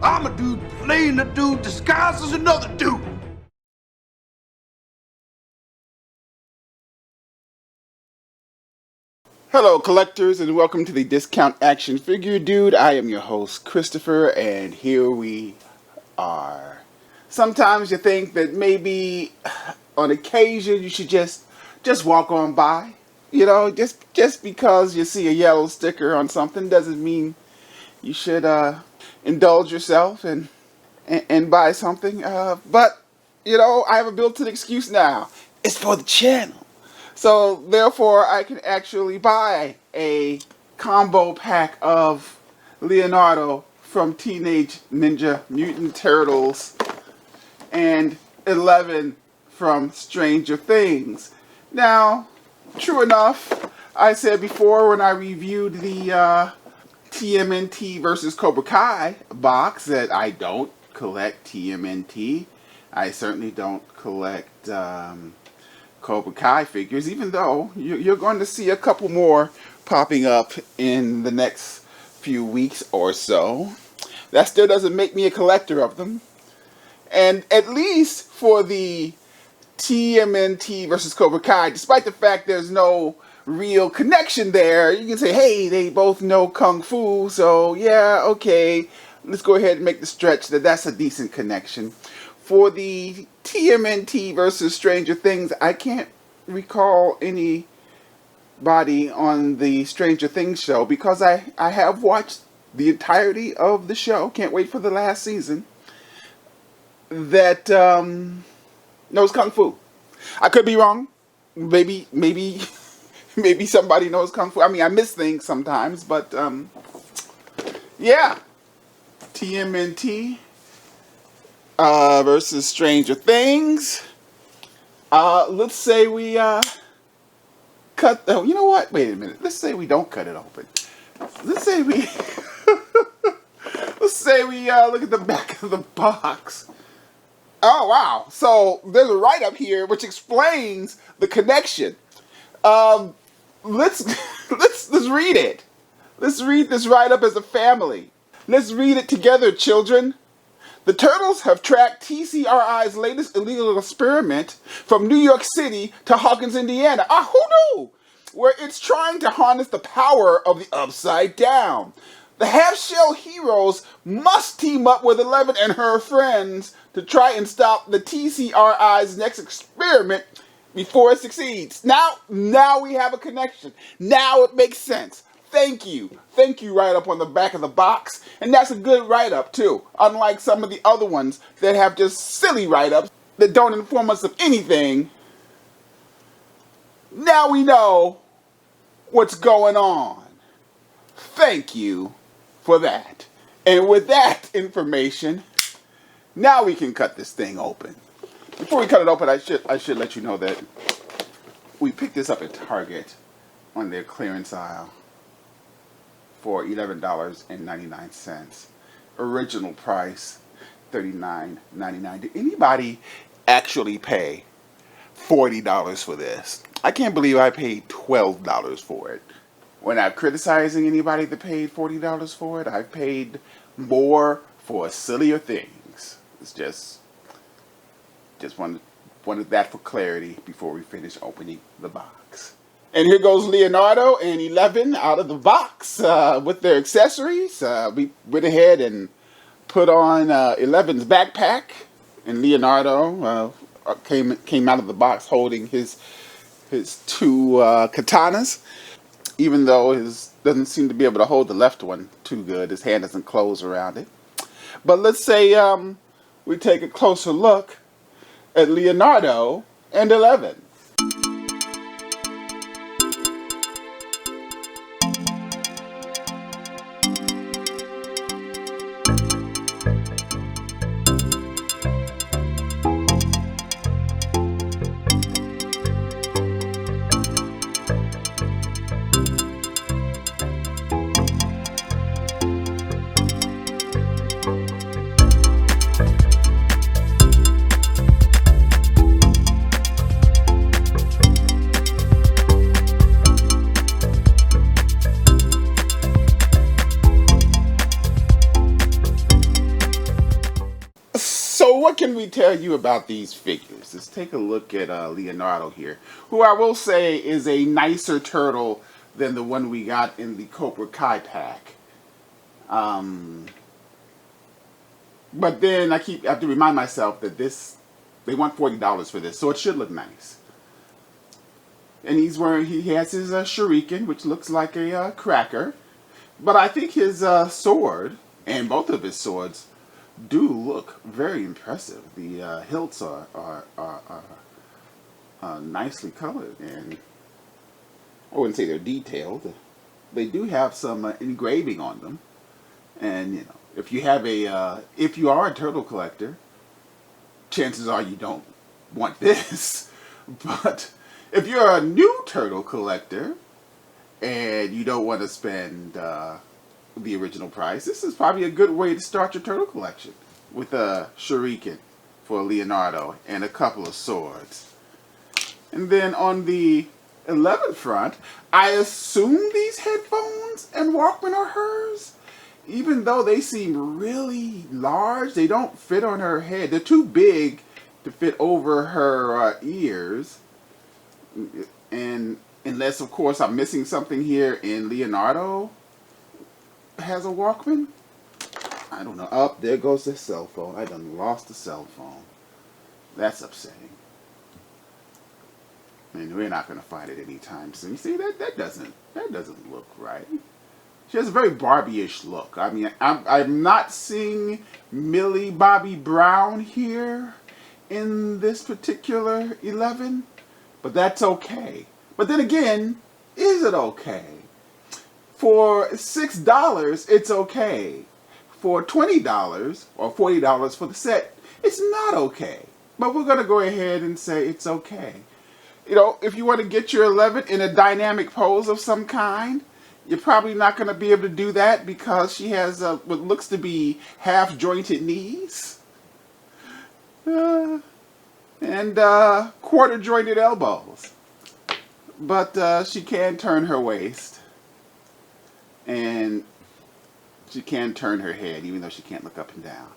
I'm a dude playing a dude disguised as another dude. Hello, collectors, and welcome to the Discount Action Figure Dude. I am your host, Christopher, and here we are. Sometimes you think that maybe on occasion you should just walk on by. You know, just because you see a yellow sticker on something doesn't mean you should indulge yourself and buy something. But, you know, I have a built-in excuse now. It's for the channel. So, therefore, I can actually buy a combo pack of Leonardo from Teenage Ninja Mutant Turtles and 11 from Stranger Things. Now, true enough, I said before when I reviewed the TMNT versus Cobra Kai box that I don't collect TMNT. I certainly don't collect Cobra Kai figures, even though you're going to see a couple more popping up in the next few weeks or so. That still doesn't make me a collector of them. And at least for the TMNT versus Cobra Kai, despite the fact there's no real connection there, you can say, hey, they both know Kung Fu, so yeah, okay, let's go ahead and make the stretch that that's a decent connection. For the TMNT versus Stranger Things, I can't recall anybody on the Stranger Things show because I have watched the entirety of the show, can't wait for the last season, that knows Kung Fu. I could be wrong. Maybe somebody knows Kung Fu. I mean, I miss things sometimes, but yeah. TMNT versus Stranger Things. Let's say we cut the. You know what? Wait a minute. Let's say we don't cut it open. Let's say we. Let's say we look at the back of the box. Oh wow! So there's a write-up here which explains the connection. Let's read it. Let's read this write-up as a family. Let's read it together, children. The Turtles have tracked TCRI's latest illegal experiment from New York City to Hawkins, Indiana. Who knew? Where it's trying to harness the power of the Upside Down. The half-shell heroes must team up with 11 and her friends to try and stop the TCRI's next experiment before it succeeds. Now we have a connection. Now it makes sense. Thank you write-up on the back of the box. And that's a good write-up too. Unlike some of the other ones that have just silly write-ups that don't inform us of anything. Now we know what's going on. Thank you for that. And with that information, now we can cut this thing open. Before we cut it open, I should let you know that we picked this up at Target on their clearance aisle for $11.99. Original price $39.99. Did anybody actually pay $40 for this? I can't believe I paid $12 for it. We're not criticizing anybody that paid $40 for it. I've paid more for sillier things. It's just wanted that for clarity before we finish opening the box. And here goes Leonardo and 11 out of the box with their accessories. We went ahead and put on 11's backpack, and Leonardo came out of the box holding his two katanas. Even though his doesn't seem to be able to hold the left one too good. His hand doesn't close around it. But let's say we take a closer look at Leonardo and 11. what can we tell you about these figures? Let's take a look at Leonardo here, who I will say is a nicer turtle than the one we got in the Cobra Kai pack. But then I have to remind myself that they want $40 for this, so it should look nice. And he has his shuriken, which looks like a cracker. But I think his sword, and both of his swords, do look very impressive. The hilts are nicely colored, and I wouldn't say they're detailed. They do have some engraving on them, and you know, if you are a turtle collector, chances are you don't want this. But if you're a new turtle collector and you don't want to spend the original price, this is probably a good way to start your turtle collection with a shuriken for Leonardo and a couple of swords. And then on the 11th front, I assume these headphones and Walkman are hers. Even though they seem really large, they don't fit on her head. They're too big to fit over her ears. And unless, of course, I'm missing something here and Leonardo has a Walkman. I don't know. Oh, there goes the cell phone. I done lost the cell phone. That's upsetting. And we're not going to find it anytime soon. See, that doesn't look right. She has a very Barbie-ish look. I mean, I'm not seeing Millie Bobby Brown here in this particular 11, but that's okay. But then again, is it okay? For $6, it's okay. For $20 or $40 for the set, it's not okay. But we're going to go ahead and say it's okay. You know, if you want to get your 11 in a dynamic pose of some kind, you're probably not going to be able to do that because she has what looks to be half-jointed knees and quarter-jointed elbows. But she can turn her waist, and she can turn her head, even though she can't look up and down.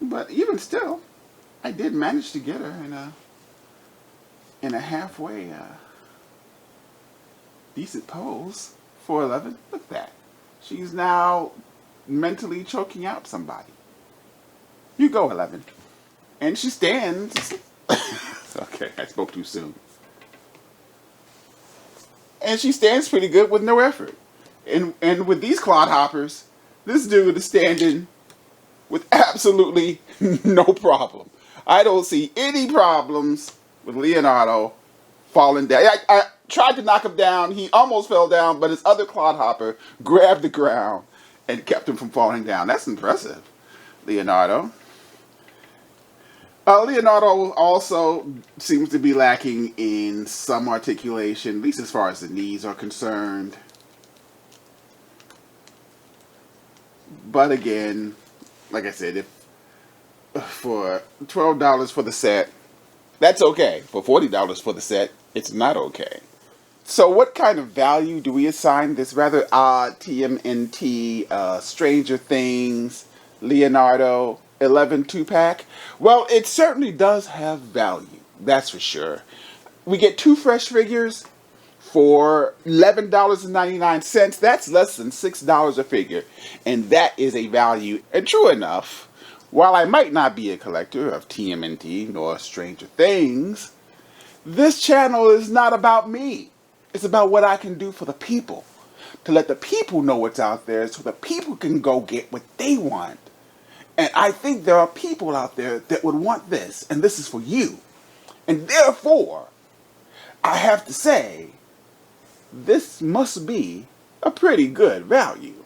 But even still, I did manage to get her in a halfway decent pose for 11. Look at that. She's now mentally choking out somebody. You go, 11. And she stands. Okay, I spoke too soon. And she stands pretty good with no effort. And with these clodhoppers, this dude is standing with absolutely no problem. I don't see any problems with Leonardo falling down. I tried to knock him down. He almost fell down, but his other clodhopper grabbed the ground and kept him from falling down. That's impressive, Leonardo. Leonardo also seems to be lacking in some articulation, at least as far as the knees are concerned. But again, like I said, if for $12 for the set, that's okay. For $40 for the set, it's not okay. So what kind of value do we assign this rather odd TMNT, Stranger Things, Leonardo 11 2-pack? Well, it certainly does have value. That's for sure. We get 2 fresh figures for $11.99. That's less than $6 a figure. And that is a value. And true enough, while I might not be a collector of TMNT nor Stranger Things, this channel is not about me. It's about what I can do for the people. To let the people know what's out there so the people can go get what they want. And I think there are people out there that would want this. And this is for you. And therefore, I have to say, this must be a pretty good value.